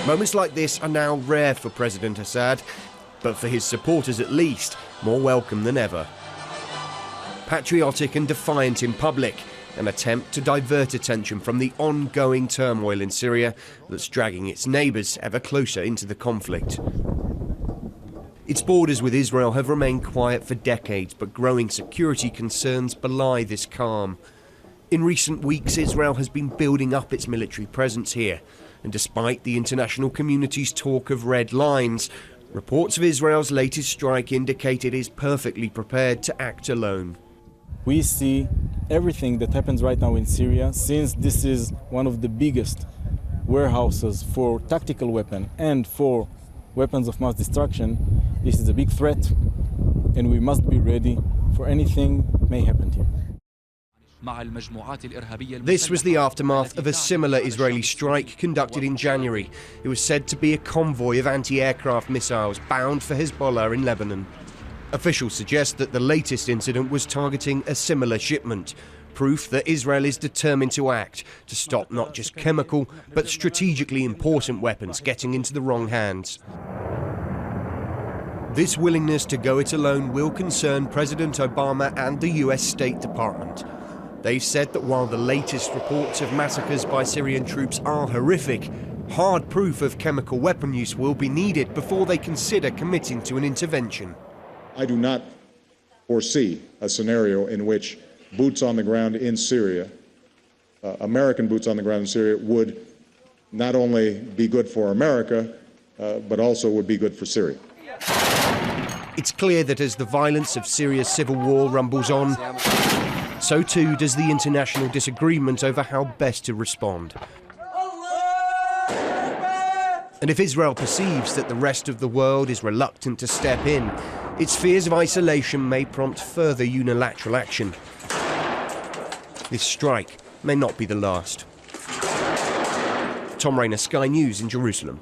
Moments like this are now rare for President Assad, but for his supporters at least, more welcome than ever. Patriotic and defiant in public, an attempt to divert attention from the ongoing turmoil in Syria that's dragging its neighbours ever closer into the conflict. Its borders with Israel have remained quiet for decades, but growing security concerns belie this calm. In recent weeks, Israel has been building up its military presence here, and despite the international community's talk of red lines, reports of Israel's latest strike indicate it is perfectly prepared to act alone. We see everything that happens right now in Syria, since this is one of the biggest warehouses for tactical weapons and for weapons of mass destruction. This is a big threat, and we must be ready for anything that may happen here. This was the aftermath of a similar Israeli strike conducted in January. It was said to be a convoy of anti-aircraft missiles bound for Hezbollah in Lebanon. Officials suggest that the latest incident was targeting a similar shipment, proof that Israel is determined to act to stop not just chemical but strategically important weapons getting into the wrong hands. This willingness to go it alone will concern President Obama and the US State Department. They've said that while the latest reports of massacres by Syrian troops are horrific, hard proof of chemical weapon use will be needed before they consider committing to an intervention. I do not foresee a scenario in which boots on the ground in Syria, American boots on the ground in Syria, would not only be good for America, but also would be good for Syria. It's clear that as the violence of Syria's civil war rumbles on, so too does the international disagreement over how best to respond. And if Israel perceives that the rest of the world is reluctant to step in, its fears of isolation may prompt further unilateral action. This strike may not be the last. Tom Rayner, Sky News in Jerusalem.